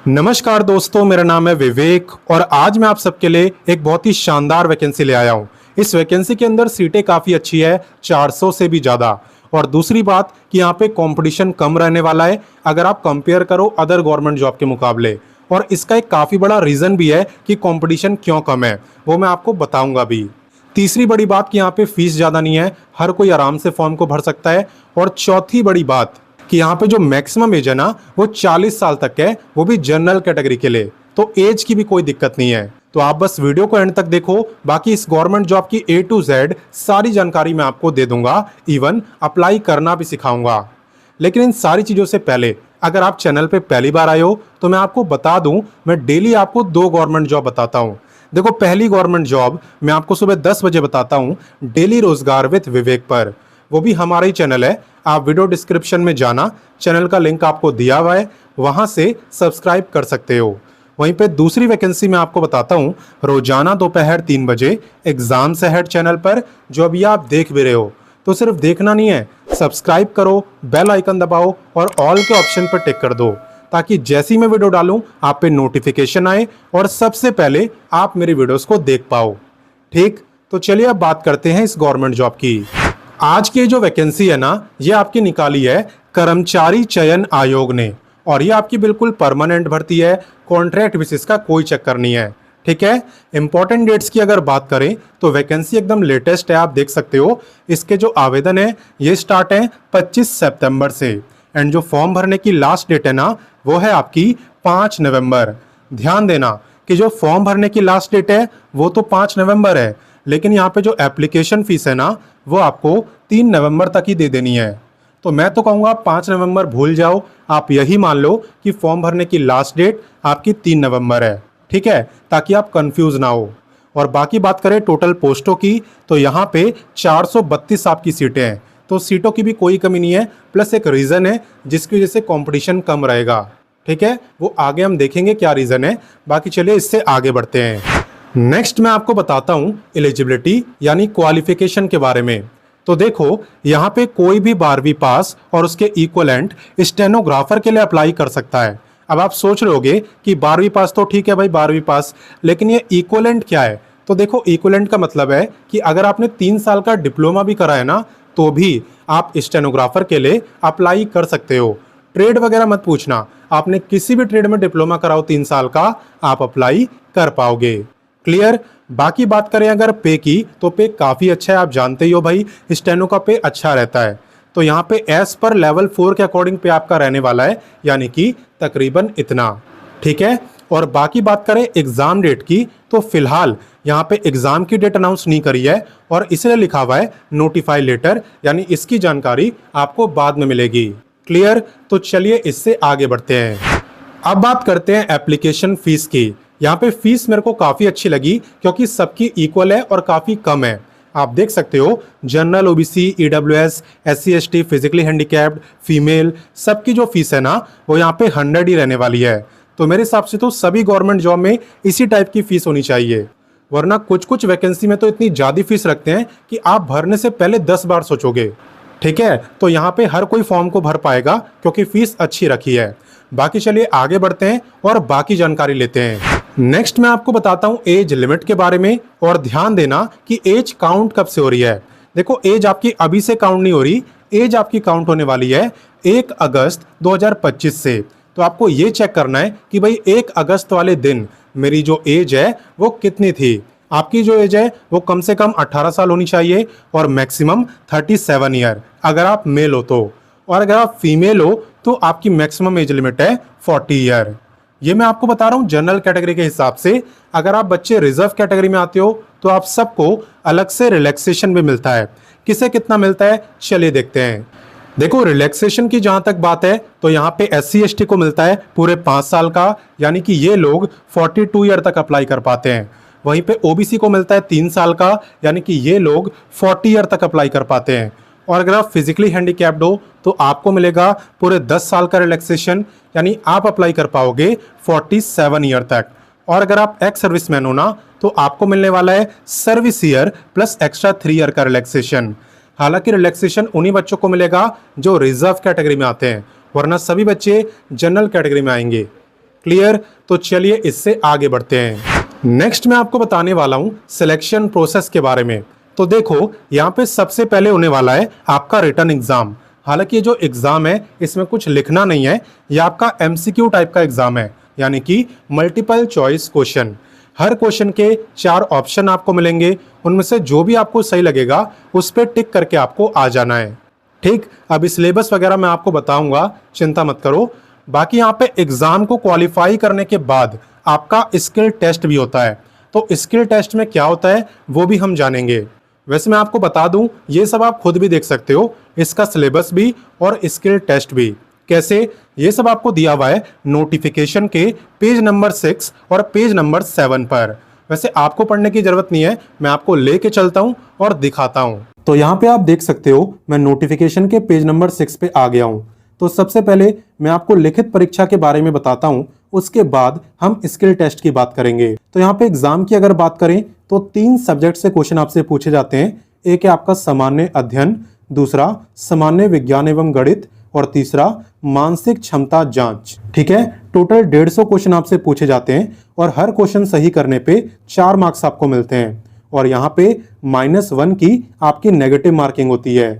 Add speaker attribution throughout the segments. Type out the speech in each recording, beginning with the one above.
Speaker 1: नमस्कार दोस्तों, मेरा नाम है विवेक और आज मैं आप सबके लिए एक बहुत ही शानदार वैकेंसी ले आया हूँ। इस वैकेंसी के अंदर सीटें काफ़ी अच्छी है, 400 से भी ज़्यादा। और दूसरी बात कि यहाँ पे कंपटीशन कम रहने वाला है अगर आप कंपेयर करो अदर गवर्नमेंट जॉब के मुकाबले। और इसका एक काफ़ी बड़ा रीज़न भी है कि कंपटीशन क्यों कम है, वो मैं आपको बताऊँगा भी। तीसरी बड़ी बात कि यहाँ पे फीस ज़्यादा नहीं है, हर कोई आराम से फॉर्म को भर सकता है। और चौथी बड़ी बात कि यहाँ पे जो मैक्सिमम एज है ना वो 40 साल तक है, वो भी जनरल कैटेगरी के लिए। तो एज की भी कोई दिक्कत नहीं है। तो आप बस वीडियो को एंड तक देखो, बाकी इस गवर्नमेंट जॉब की A to Z सारी जानकारी मैं आपको दे दूंगा, इवन अप्लाई करना भी सिखाऊंगा। लेकिन इन सारी चीज़ों से पहले अगर आप चैनल पे पहली बार आए हो तो मैं आपको बता दूं, मैं डेली आपको 2 गवर्नमेंट जॉब बताता हूं। देखो, पहली गवर्नमेंट जॉब मैं आपको सुबह 10 बजे बताता हूं, डेली रोजगार विद विवेक पर। वो भी हमारा ही चैनल है, आप वीडियो डिस्क्रिप्शन में जाना, चैनल का लिंक आपको दिया हुआ है, वहां से सब्सक्राइब कर सकते हो। वहीं पे दूसरी वैकेंसी मैं आपको बताता हूं, रोजाना दोपहर 3 बजे एग्जाम्स अहेड चैनल पर, जो अभी आप देख भी रहे हो। तो सिर्फ देखना नहीं है, सब्सक्राइब करो, बेल आइकन दबाओ और ऑल के ऑप्शन पर टिक कर दो, ताकि जैसी मैं वीडियो डालूं आप पे नोटिफिकेशन आए और सबसे पहले आप मेरी वीडियोस को देख पाओ। ठीक, तो चलिए अब बात करते हैं इस गवर्नमेंट जॉब की। आज की जो वैकेंसी है ना, ये आपकी निकाली है कर्मचारी चयन आयोग ने, और ये आपकी बिल्कुल परमानेंट भर्ती है, कॉन्ट्रैक्ट बेसिस का कोई चक्कर नहीं है। ठीक है। इंपॉर्टेंट डेट्स की अगर बात करें तो वैकेंसी एकदम लेटेस्ट है, आप देख सकते हो। इसके जो आवेदन है ये स्टार्ट है 25 सितंबर से, एंड जो फॉर्म भरने की लास्ट डेट है ना वो है आपकी 5 नवंबर। ध्यान देना कि जो फॉर्म भरने की लास्ट डेट है वो तो 5 नवंबर है, लेकिन यहाँ पे जो एप्लीकेशन फीस है ना वो आपको 3 नवंबर तक ही दे देनी है। तो मैं तो कहूँगा 5 नवंबर भूल जाओ, आप यही मान लो कि फॉर्म भरने की लास्ट डेट आपकी 3 नवंबर है। ठीक है, ताकि आप कंफ्यूज ना हो। और बाकी बात करें टोटल पोस्टों की, तो यहाँ पे 432 आपकी सीटें हैं, तो सीटों की भी कोई कमी नहीं है। प्लस एक रीज़न है जिसकी वजह से कंपटीशन कम रहेगा। ठीक है, वो आगे हम देखेंगे क्या रीज़न है। बाकी चलिए इससे आगे बढ़ते हैं। नेक्स्ट मैं आपको बताता हूं एलिजिबिलिटी यानी क्वालिफिकेशन के बारे में। तो देखो, यहाँ पे कोई भी 12वीं पास और उसके इक्वलेंट स्टेनोग्राफर के लिए अप्लाई कर सकता है। अब आप सोच रहे होगे कि 12वीं पास तो ठीक है भाई, 12वीं पास, लेकिन ये इक्वलेंट क्या है? तो देखो, इक्वलेंट का मतलब है कि अगर आपने 3 साल का डिप्लोमा भी करा है ना तो भी आप स्टेनोग्राफर के लिए अप्लाई कर सकते हो। ट्रेड वगैरह मत पूछना, आपने किसी भी ट्रेड में डिप्लोमा कराओ 3 साल का, आप अप्लाई कर पाओगे। क्लियर। बाकी बात करें अगर पे की, तो पे काफ़ी अच्छा है, आप जानते ही हो भाई स्टेनो का पे अच्छा रहता है। तो यहाँ पे एस पर लेवल 4 के अकॉर्डिंग पे आपका रहने वाला है, यानी कि तकरीबन इतना। ठीक है। और बाकी बात करें एग्ज़ाम डेट की, तो फिलहाल यहाँ पे एग्ज़ाम की डेट अनाउंस नहीं करी है और इसलिए लिखा हुआ है नोटिफाई लेटर, यानी इसकी जानकारी आपको बाद में मिलेगी। क्लियर। तो चलिए इससे आगे बढ़ते हैं। अब बात करते हैं एप्लीकेशन फीस की। यहाँ पे फीस मेरे को काफ़ी अच्छी लगी क्योंकि सबकी इक्वल है और काफ़ी कम है। आप देख सकते हो, general, OBC, EWS, SC ST, physically handicapped, female, सबकी जो फीस है ना वो यहाँ पे 100 ही रहने वाली है। तो मेरे हिसाब से तो सभी गवर्नमेंट जॉब में इसी टाइप की फीस होनी चाहिए, वरना कुछ कुछ वैकेंसी में तो इतनी ज़्यादा फीस रखते हैं कि आप भरने से पहले 10 बार सोचोगे। ठीक है, तो यहाँ पे हर कोई फॉर्म को भर पाएगा क्योंकि फीस अच्छी रखी है। बाकी चलिए आगे बढ़ते हैं और बाकी जानकारी लेते हैं। नेक्स्ट मैं आपको बताता हूँ एज लिमिट के बारे में, और ध्यान देना कि एज काउंट कब से हो रही है। देखो, एज आपकी अभी से काउंट नहीं हो रही, एज आपकी काउंट होने वाली है 1 अगस्त 2025 से। तो आपको ये चेक करना है कि भाई 1 अगस्त वाले दिन मेरी जो एज है वो कितनी थी। आपकी जो एज है वो कम से कम 18 साल होनी चाहिए और मैक्सिमम 37 ईयर अगर आप मेल हो तो, और अगर आप फीमेल हो तो आपकी मैक्सिमम एज लिमिट है 40 ईयर। ये मैं आपको बता रहा हूँ जनरल कैटेगरी के हिसाब से। अगर आप बच्चे रिजर्व कैटेगरी में आते हो तो आप सबको अलग से रिलैक्सेशन भी मिलता है। किसे कितना मिलता है चलिए देखते हैं। देखो, रिलैक्सेशन की जहां तक बात है तो यहाँ पे SC ST को मिलता है पूरे 5 साल का, यानी कि ये लोग 42 ईयर तक अप्लाई कर पाते हैं। वहीं पे OBC को मिलता है 3 साल का, यानी कि ये लोग 40 ईयर तक अप्लाई कर पाते हैं। और अगर आप फिजिकली हैंडीकैप्ड हो तो आपको मिलेगा पूरे 10 साल का रिलैक्सेशन, यानी आप अप्लाई कर पाओगे 47 ईयर तक। और अगर आप एक्स सर्विसमैन हो ना तो आपको मिलने वाला है service year plus extra 3 year का रिलैक्सेशन। हालांकि रिलैक्सेशन उन्हीं बच्चों को मिलेगा जो रिजर्व कैटेगरी में आते हैं, वरना सभी बच्चे जनरल कैटेगरी में आएंगे। क्लियर? तो चलिए इससे आगे बढ़ते हैं। नेक्स्ट मैं आपको बताने वाला हूं सिलेक्शन प्रोसेस के बारे में। तो देखो यहाँ पे सबसे पहले होने वाला है आपका रिटन एग्जाम। हालांकि ये जो एग्जाम है इसमें कुछ लिखना नहीं है, ये आपका एमसीक्यू टाइप का एग्जाम है, यानी कि मल्टीपल चॉइस क्वेश्चन। हर क्वेश्चन के 4 ऑप्शन आपको मिलेंगे, उनमें से जो भी आपको सही लगेगा उस पर टिक करके आपको आ जाना है। ठीक, अभी सिलेबस वगैरह मैं आपको बताऊंगा, चिंता मत करो। बाकी यहाँ पे एग्जाम को क्वालिफाई करने के बाद आपका स्किल टेस्ट भी होता है। तो स्किल टेस्ट में क्या होता है वो भी हम जानेंगे। वैसे मैं आपको बता दूं, ये सब आप खुद भी देख सकते हो, इसका सिलेबस भी और स्किल टेस्ट भी। कैसे? ये सब आपको दिया हुआ है नोटिफिकेशन के पेज नंबर 6 और पेज नंबर 7 पर। वैसे आपको पढ़ने की जरूरत नहीं है, मैं आपको लेके चलता हूं और दिखाता हूं। तो यहाँ पे आप देख सकते हो मैं नोटिफिकेशन के पेज नंबर 6 पे आ गया हूं। तो सबसे पहले मैं आपको लिखित परीक्षा के बारे में बताता हूं, उसके बाद हम स्किल टेस्ट की बात करेंगे। तो यहाँ पे एग्जाम की अगर बात करें तो 3 सब्जेक्ट से क्वेश्चन आपसे पूछे जाते हैं। एक है आपका सामान्य अध्ययन, दूसरा सामान्य विज्ञान एवं गणित, और तीसरा मानसिक क्षमता जांच। ठीक है, टोटल 150 क्वेश्चन आपसे पूछे जाते हैं और हर क्वेश्चन सही करने पे 4 मार्क्स आपको मिलते हैं। और यहाँ पे -1 की आपकी नेगेटिव मार्किंग होती है।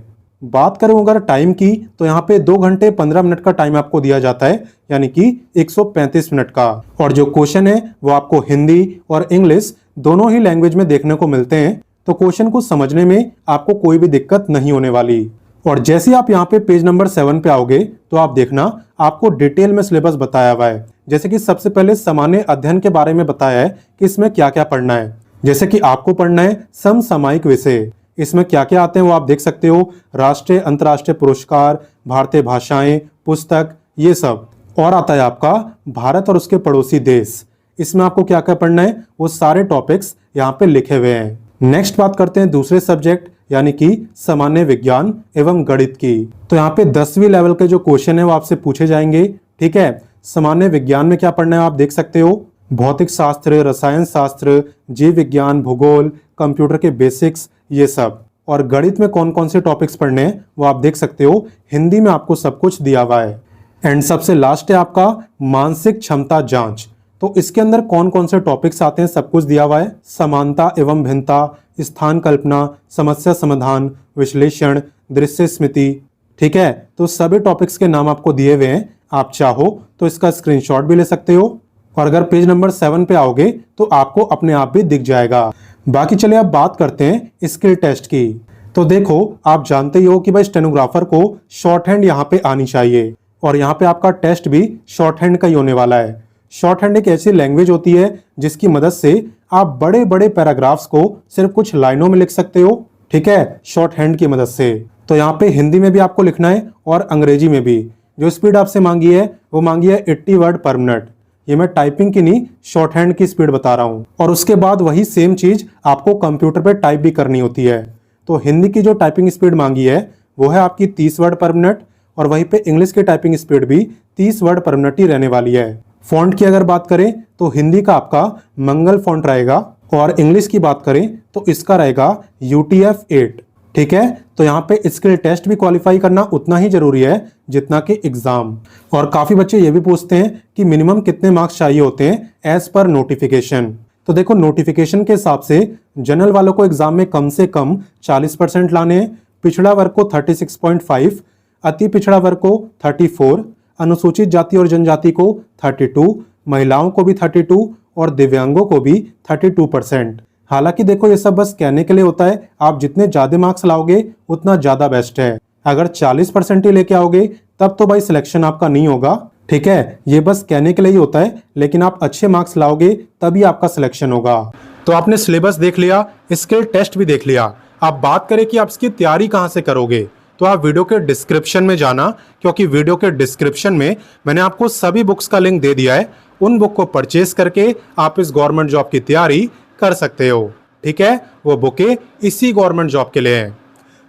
Speaker 1: बात करूं अगर टाइम की, तो यहाँ पे 2 घंटे 15 मिनट का टाइम आपको दिया जाता है, यानी कि 135 मिनट का। और जो क्वेश्चन है वो आपको हिंदी और इंग्लिश दोनों ही लैंग्वेज में देखने को मिलते हैं। तो क्वेश्चन को समझने में आपको कोई भी दिक्कत नहीं होने वाली। और जैसे ही आप यहाँ पे पेज नंबर 7 पे आओगे तो आप देखना आपको डिटेल में सिलेबस बताया हुआ है। जैसे कि सबसे पहले सामान्य अध्ययन के बारे में बताया है कि इसमें क्या क्या पढ़ना है। जैसे कि आपको पढ़ना है समसामयिक विषय। इसमें क्या क्या आते हैं वो आप देख सकते हो, राष्ट्रीय अंतर्राष्ट्रीय पुरस्कार, भारतीय भाषाएं, पुस्तक, ये सब। और आता है आपका भारत और उसके पड़ोसी देश। इसमें आपको क्या क्या पढ़ना है वो सारे टॉपिक्स यहाँ पे लिखे हुए हैं। नेक्स्ट बात करते हैं दूसरे सब्जेक्ट यानी कि सामान्य विज्ञान एवं गणित की। तो यहाँ पे 10वीं लेवल के जो क्वेश्चन है वो आपसे पूछे जाएंगे। ठीक है, सामान्य विज्ञान में क्या पढ़ना है आप देख सकते हो, भौतिक शास्त्र, रसायन शास्त्र, जीव विज्ञान, भूगोल, कंप्यूटर के बेसिक्स, ये सब। और गणित में कौन कौन से टॉपिक्स पढ़ने हैं वो आप देख सकते हो, हिंदी में आपको सब कुछ दिया हुआ है। एंड सबसे लास्ट है आपका मानसिक क्षमता जांच। तो इसके अंदर कौन कौन से टॉपिक्स आते हैं सब कुछ दिया हुआ है, समानता एवं भिन्नता, स्थान कल्पना, समस्या समाधान, विश्लेषण, दृश्य स्मृति। ठीक है, तो सभी टॉपिक्स के नाम आपको दिए हुए हैं, आप चाहो तो इसका स्क्रीनशॉट भी ले सकते हो। और अगर पेज नंबर 7 पे आओगे तो आपको अपने आप भी दिख जाएगा। बाकी चलिए अब बात करते हैं स्किल टेस्ट की। तो देखो आप जानते ही हो कि भाई स्टेनोग्राफर को शॉर्ट हैंड यहाँ पे आनी चाहिए, और यहाँ पे आपका टेस्ट भी शॉर्ट हैंड का ही होने वाला है। शॉर्ट हैंड एक ऐसी लैंग्वेज होती है जिसकी मदद से आप बड़े बड़े पैराग्राफ्स को सिर्फ कुछ लाइनों में लिख सकते हो। ठीक है, शॉर्ट हैंड की मदद से। तो यहाँ पे हिंदी में भी आपको लिखना है और अंग्रेजी में भी। जो स्पीड आपसे मांगी है वो मांगी है 80 वर्ड पर मिनट। ये मैं टाइपिंग की नहीं, शॉर्ट हैंड की स्पीड बता रहा हूँ। और उसके बाद वही सेम चीज आपको कंप्यूटर पे टाइप भी करनी होती है। तो हिंदी की जो टाइपिंग स्पीड मांगी है वो है आपकी 30 वर्ड पर मिनट, और वहीं पे इंग्लिश की टाइपिंग स्पीड भी 30 वर्ड पर मिनट ही रहने वाली है। फॉन्ट की अगर बात करें तो हिंदी का आपका मंगल फॉन्ट रहेगा, और इंग्लिश की बात करें तो इसका रहेगा UTF-8। ठीक है, तो यहाँ पे स्किल टेस्ट भी क्वालिफाई करना उतना ही जरूरी है जितना कि एग्जाम। और काफी बच्चे ये भी पूछते हैं कि मिनिमम कितने मार्क्स चाहिए होते हैं एज पर नोटिफिकेशन। तो देखो नोटिफिकेशन के हिसाब से जनरल वालों को एग्जाम में कम से कम 40% लाने हैं, पिछड़ा वर्ग को 36.5, अति पिछड़ा वर्ग को 34, अनुसूचित जाति और जनजाति को 32, महिलाओं को भी 32 और दिव्यांगों को भी 32%। हालांकि देखो ये सब बस कहने के लिए होता है, आप जितने ज्यादा मार्क्स लाओगे उतना ज्यादा बेस्ट है। अगर 40% ही लेके आओगे तब तो भाई सिलेक्शन आपका नहीं होगा। ठीक है, ये बस कहने के लिए ही होता है, लेकिन आप अच्छे मार्क्स लाओगे तभी आपका सिलेक्शन होगा। तो आपने सिलेबस देख लिया, स्किल टेस्ट भी देख लिया। आप बात करें कि आप इसकी तैयारी कहाँ से करोगे, तो आप वीडियो के डिस्क्रिप्शन में जाना, क्योंकि वीडियो के डिस्क्रिप्शन में मैंने आपको सभी बुक्स का लिंक दे दिया है। उन बुक को परचेज करके आप इस गवर्नमेंट जॉब की तैयारी कर सकते हो। ठीक है, वो बुकें इसी गवर्नमेंट जॉब के लिए हैं।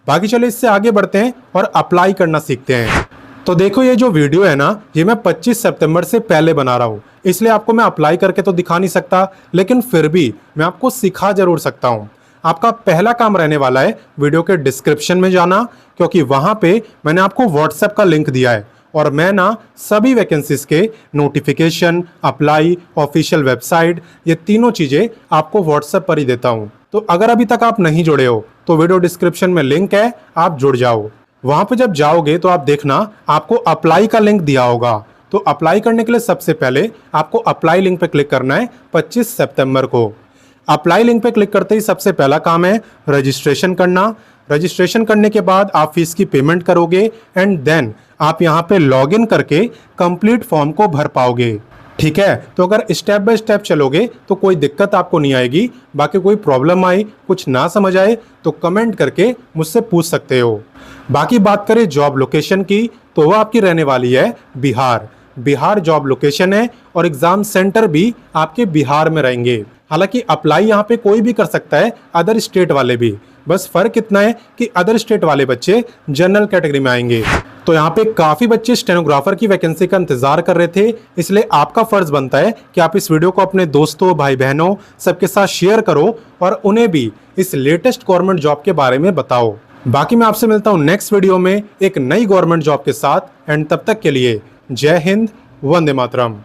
Speaker 1: बाकी चलो इससे आगे बढ़ते हैं और अप्लाई करना सीखते हैं। तो देखो ये जो वीडियो है ना, ये मैं 25 सितंबर से पहले बना रहा हूँ, इसलिए आपको मैं अप्लाई करके तो दिखा नहीं सकता, लेकिन फिर भी मैं आपको सिखा जरूर सकता हूँ। आपका पहला काम रहने वाला है वीडियो के डिस्क्रिप्शन में जाना, क्योंकि वहां पे मैंने आपको व्हाट्सएप का लिंक दिया है, और मैं ना सभी वैकेंसीज के नोटिफिकेशन, अप्लाई, ऑफिशियल वेबसाइट, ये तीनों चीज़ें आपको व्हाट्सएप पर ही देता हूँ। तो अगर अभी तक आप नहीं जुड़े हो तो वीडियो डिस्क्रिप्शन में लिंक है, आप जुड़ जाओ। वहाँ पे जब जाओगे तो आप देखना आपको अप्लाई का लिंक दिया होगा। तो अप्लाई करने के लिए सबसे पहले आपको अप्लाई लिंक पे क्लिक करना है 25 सितंबर को। अप्लाई लिंक पे क्लिक करते ही सबसे पहला काम है रजिस्ट्रेशन करना। रजिस्ट्रेशन करने के बाद आप फीस की पेमेंट करोगे एंड देन आप यहाँ पे लॉगिन करके कंप्लीट फॉर्म को भर पाओगे। ठीक है, तो अगर स्टेप बाय स्टेप चलोगे तो कोई दिक्कत आपको नहीं आएगी। बाकी कोई प्रॉब्लम आई, कुछ ना समझ आए तो कमेंट करके मुझसे पूछ सकते हो। बाकी बात करें जॉब लोकेशन की तो वह आपकी रहने वाली है बिहार। बिहार जॉब लोकेशन है और एग्जाम सेंटर भी आपके बिहार में रहेंगे। हालांकि अप्लाई यहाँ पे कोई भी कर सकता है, अदर स्टेट वाले भी। बस फर्क इतना है कि अदर स्टेट वाले बच्चे जनरल कैटेगरी में आएंगे। तो यहाँ पे काफी बच्चे स्टेनोग्राफर की वैकेंसी का इंतजार कर रहे थे, इसलिए आपका फर्ज बनता है कि आप इस वीडियो को अपने दोस्तों, भाई बहनों सबके साथ शेयर करो और उन्हें भी इस लेटेस्ट गवर्नमेंट जॉब के बारे में बताओ। बाकी मैं आपसे मिलता हूँ नेक्स्ट वीडियो में एक नई गवर्नमेंट जॉब के साथ एंड तब तक के लिए जय हिंद, वंदे मातरम।